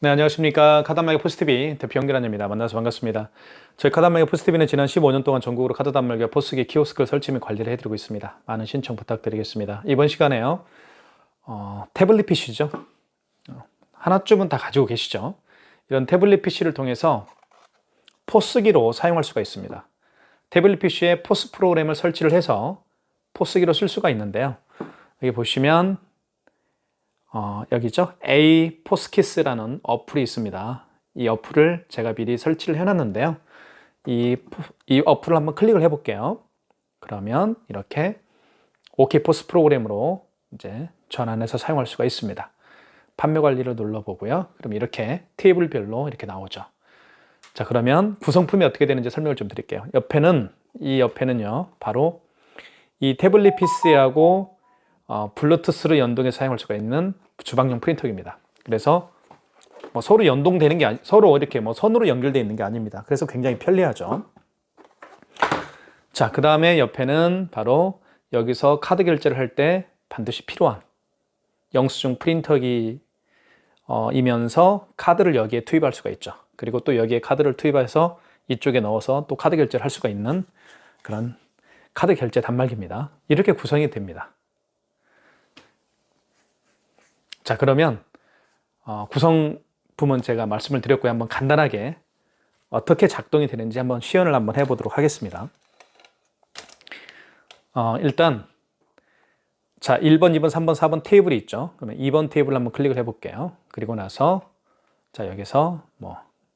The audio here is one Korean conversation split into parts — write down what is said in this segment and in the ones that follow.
네, 안녕하십니까. 카드단말기 포스TV 대표 연결한입니다. 만나서 반갑습니다. 저희 카드단말기 포스TV는 지난 15년 동안 전국으로 카드 단말기와 포스기 키오스크를 설치 및 관리를 해드리고 있습니다. 많은 신청 부탁드리겠습니다. 이번 시간에요. 태블릿 PC죠. 하나쯤은 다 가지고 계시죠. 이런 태블릿 PC를 통해서 포스기로 사용할 수가 있습니다. 태블릿 PC에 포스 프로그램을 설치를 해서 포스기로 쓸 수가 있는데요. 여기 보시면 여기죠. A 포스키스라는 어플이 있습니다. 이 어플을 제가 미리 설치를 해놨는데요. 이 어플을 한번 클릭을 해볼게요. 그러면 이렇게 OK 포스 프로그램으로 이제 전환해서 사용할 수가 있습니다. 판매 관리를 눌러보고요. 그럼 이렇게 테이블별로 이렇게 나오죠. 자, 그러면 구성품이 어떻게 되는지 설명을 좀 드릴게요. 이 옆에는요, 바로 이 태블릿 PC하고 블루투스로 연동해서 사용할 수가 있는 주방용 프린터기입니다. 그래서 서로 연동되는 게 서로 이렇게 선으로 연결되어 있는 게 아닙니다. 그래서 굉장히 편리하죠. 자, 그 다음에 옆에는 바로 여기서 카드 결제를 할 때 반드시 필요한 영수증 프린터기 이면서 카드를 여기에 투입할 수가 있죠. 그리고 또 여기에 카드를 투입해서 이쪽에 넣어서 또 카드 결제를 할 수가 있는 그런 카드 결제 단말기입니다. 이렇게 구성이 됩니다. 자, 그러면 구성품은 제가 말씀을 드렸고요. 한번 간단하게 어떻게 작동이 되는지 한번 시연을 한번 해보도록 하겠습니다. 일단 자, 1번, 2번, 3번, 4번 테이블이 있죠. 그러면 2번 테이블 한번 클릭을 해볼게요. 그리고 나서 자, 여기서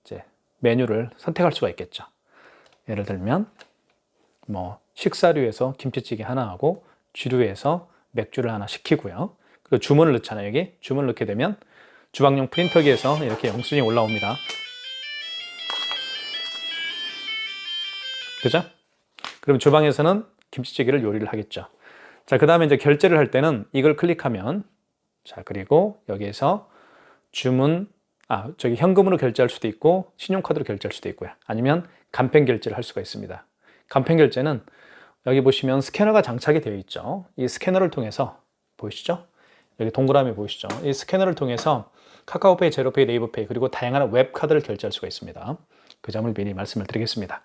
이제 메뉴를 선택할 수가 있겠죠. 예를 들면 식사류에서 김치찌개 하나 하고 주류에서 맥주를 하나 시키고요. 그리고 주문을 넣잖아요. 여기 주문을 넣게 되면 주방용 프린터기에서 이렇게 영수증이 올라옵니다. 그죠? 그럼 주방에서는 김치찌개를 요리를 하겠죠. 자, 그 다음에 이제 결제를 할 때는 이걸 클릭하면 자, 그리고 여기에서 현금으로 결제할 수도 있고 신용카드로 결제할 수도 있고요. 아니면 간편 결제를 할 수가 있습니다. 간편 결제는 여기 보시면 스캐너가 장착이 되어 있죠. 이 스캐너를 통해서 보이시죠? 여기 동그라미 보이시죠? 이 스캐너를 통해서 카카오페이, 제로페이, 네이버페이 그리고 다양한 웹카드를 결제할 수가 있습니다. 그 점을 미리 말씀을 드리겠습니다.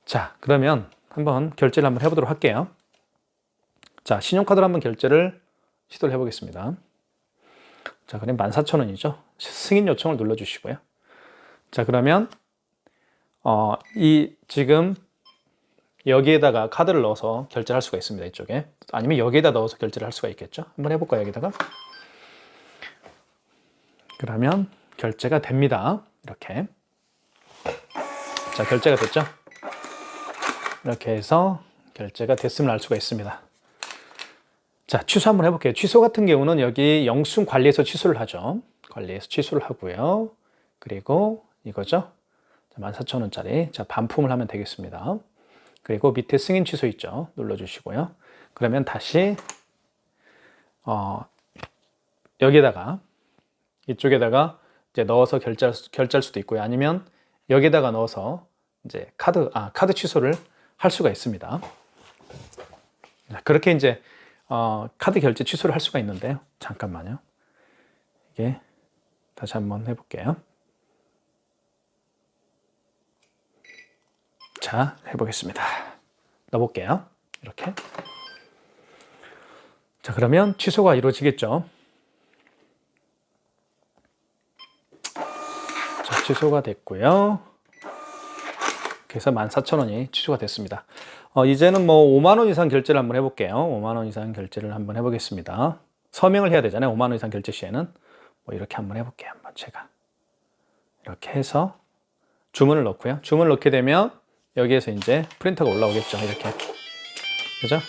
자, 그러면 한번 결제를 한번 해보도록 할게요. 자, 신용카드로 한번 결제를 시도를 해보겠습니다. 자, 그럼 14,000원이죠. 승인 요청을 눌러주시고요. 자, 그러면 지금 여기에다가 카드를 넣어서 결제를 할 수가 있습니다. 이쪽에. 아니면 여기에다 넣어서 결제를 할 수가 있겠죠. 한번 해볼까요, 여기다가? 그러면 결제가 됩니다. 이렇게. 자, 결제가 됐죠? 이렇게 해서 결제가 됐음을 알 수가 있습니다. 자, 취소 한번 해볼게요. 취소 같은 경우는 여기 영수증 관리에서 취소를 하죠. 관리에서 취소를 하고요. 그리고 이거죠. 14,000원짜리. 자, 반품을 하면 되겠습니다. 그리고 밑에 승인 취소 있죠. 눌러주시고요. 그러면 다시 여기에다가 이쪽에다가 이제 넣어서 결제할 수도 있고요. 아니면 여기에다가 넣어서 이제 카드 취소를 할 수가 있습니다. 그렇게 이제 카드 결제 취소를 할 수가 있는데요. 잠깐만요. 이게 다시 한번 해볼게요. 자, 해보겠습니다. 넣어볼게요. 이렇게. 자, 그러면 취소가 이루어지겠죠. 자, 취소가 됐고요. 그래서 14,000원이 취소가 됐습니다. 이제는 5만 원 이상 결제를 한번 해볼게요. 5만 원 이상 결제를 한번 해보겠습니다. 서명을 해야 되잖아요. 5만 원 이상 결제 시에는. 이렇게 한번 해볼게요. 한번 제가. 이렇게 해서 주문을 넣고요. 주문을 넣게 되면 여기에서 이제 프린터가 올라오겠죠. 이렇게. 그죠?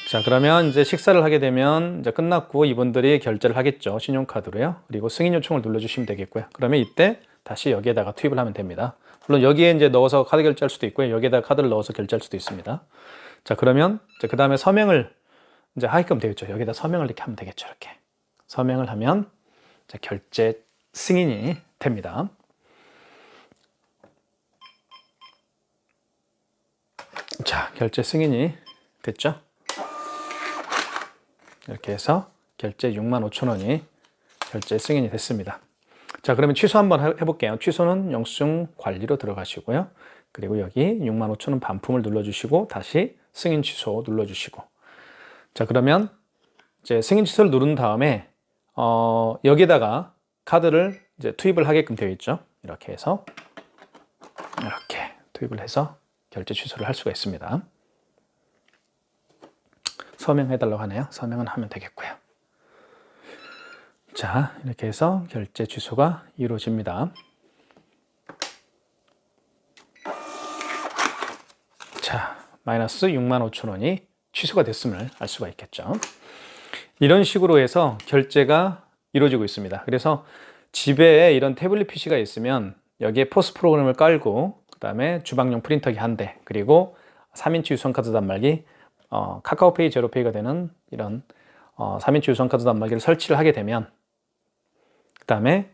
자, 그러면 이제 식사를 하게 되면 이제 끝났고 이분들이 결제를 하겠죠. 신용카드로요. 그리고 승인 요청을 눌러주시면 되겠고요. 그러면 이때 다시 여기에다가 투입을 하면 됩니다. 물론 여기에 이제 넣어서 카드 결제할 수도 있고요. 여기에다가 카드를 넣어서 결제할 수도 있습니다. 자, 그러면 이제 그 다음에 서명을 이제 하게끔 되겠죠. 여기다 서명을 이렇게 하면 되겠죠. 이렇게. 서명을 하면 이제 결제 승인이 됩니다. 자, 결제 승인이 됐죠? 이렇게 해서 결제 65,000원이 결제 승인이 됐습니다. 자, 그러면 취소 한번 해볼게요. 취소는 영수증 관리로 들어가시고요. 그리고 여기 65,000원 반품을 눌러주시고 다시 승인 취소 눌러주시고, 자, 그러면 이제 승인 취소를 누른 다음에 여기다가 카드를 이제 투입을 하게끔 되어 있죠. 이렇게 해서 이렇게 투입을 해서 결제 취소를 할 수가 있습니다. 서명해달라고 하네요. 서명은 하면 되겠고요. 자, 이렇게 해서 결제 취소가 이루어집니다. 자, 마이너스 65,000원이 취소가 됐음을 알 수가 있겠죠. 이런 식으로 해서 결제가 이루어지고 있습니다. 그래서 집에 이런 태블릿 PC가 있으면 여기에 포스 프로그램을 깔고, 그 다음에 주방용 프린터기 한 대, 그리고 3인치 유선카드 단말기, 카카오페이 제로페이가 되는 이런 3인치 유선카드 단말기를 설치를 하게 되면, 그 다음에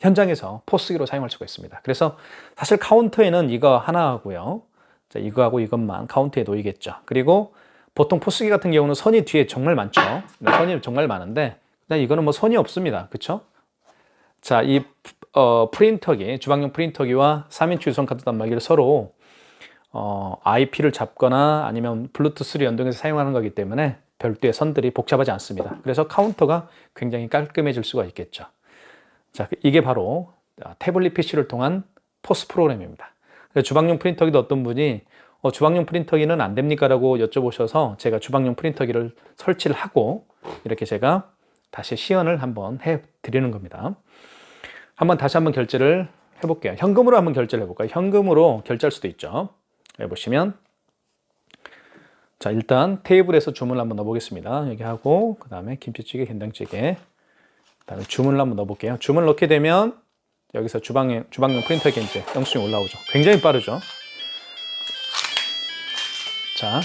현장에서 포스기로 사용할 수가 있습니다. 그래서 사실 카운터에는 이거 하나 하고요. 자, 이거하고 이것만 카운터에 놓이겠죠. 그리고 보통 포스기 같은 경우는 선이 뒤에 정말 많죠. 선이 정말 많은데, 이거는 뭐 선이 없습니다. 그쵸? 자, 이 프린터기, 주방용 프린터기와 3인치 유선카드 단말기를 서로 IP를 잡거나 아니면 블루투스를 연동해서 사용하는 거기 때문에 별도의 선들이 복잡하지 않습니다. 그래서 카운터가 굉장히 깔끔해질 수가 있겠죠. 자, 이게 바로 태블릿 PC를 통한 포스 프로그램입니다. 주방용 프린터기도 어떤 분이 주방용 프린터기는 안 됩니까? 라고 여쭤보셔서 제가 주방용 프린터기를 설치를 하고 이렇게 제가 다시 시연을 한번 해 드리는 겁니다. 다시 한번 결제를 해볼게요. 현금으로 한번 결제를 해볼까요? 현금으로 결제할 수도 있죠. 여기 보시면, 자, 일단 테이블에서 주문을 한번 넣어보겠습니다. 여기 하고, 그 다음에 김치찌개, 된장찌개, 그 다음에 주문을 한번 넣어볼게요. 주문을 넣게 되면 여기서 주방용 프린터기에 이제 영수증이 올라오죠. 굉장히 빠르죠. 자,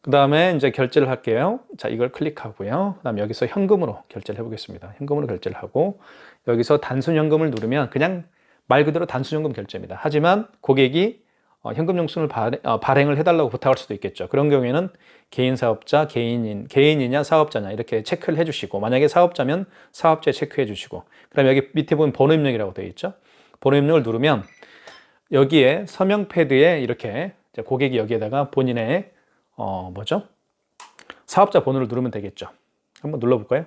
그 다음에 이제 결제를 할게요. 자, 이걸 클릭하고요. 그 다음에 여기서 현금으로 결제를 해보겠습니다. 현금으로 결제를 하고, 여기서 단순 현금을 누르면 그냥 말 그대로 단순 현금 결제입니다. 하지만 고객이 현금 영수증을 발행을 해달라고 부탁할 수도 있겠죠. 그런 경우에는 개인 사업자, 개인이냐 사업자냐 이렇게 체크를 해주시고, 만약에 사업자면 사업자에 체크해 주시고, 그 다음에 여기 밑에 보면 번호 입력이라고 되어 있죠. 번호 입력을 누르면 여기에 서명 패드에 이렇게 고객이 여기에다가 본인의 사업자 번호를 누르면 되겠죠. 한번 눌러볼까요?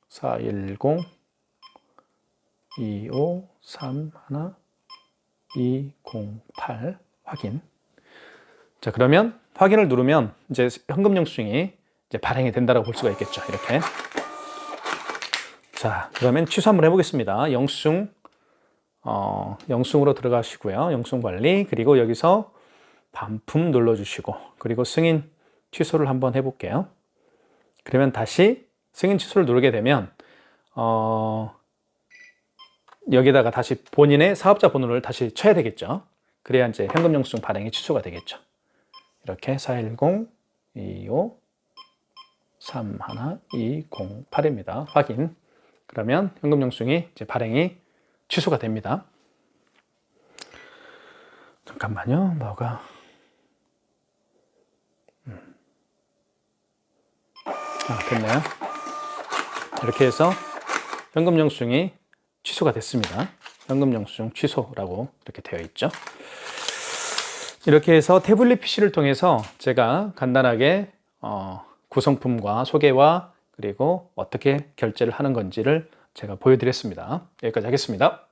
410-2531-208 확인. 자, 그러면 확인을 누르면 이제 현금 영수증이 이제 발행이 된다고 볼 수가 있겠죠. 이렇게. 자, 그러면 취소 한번 해보겠습니다. 영수증으로 들어가시고요. 영수증 관리, 그리고 여기서 반품 눌러주시고, 그리고 승인 취소를 한번 해볼게요. 그러면 다시 승인 취소를 누르게 되면 여기다가 다시 본인의 사업자 번호를 다시 쳐야 되겠죠. 그래야 이제 현금 영수증 발행이 취소가 되겠죠. 이렇게 410-2531-208입니다. 확인. 그러면 현금 영수증이 이제 발행이 취소가 됩니다. 잠깐만요. 됐네요. 이렇게 해서 현금 영수증이 취소가 됐습니다. 현금 영수증 취소라고 이렇게 되어 있죠. 이렇게 해서 태블릿 PC를 통해서 제가 간단하게 구성품과 소개와 그리고 어떻게 결제를 하는 건지를 제가 보여드렸습니다. 여기까지 하겠습니다.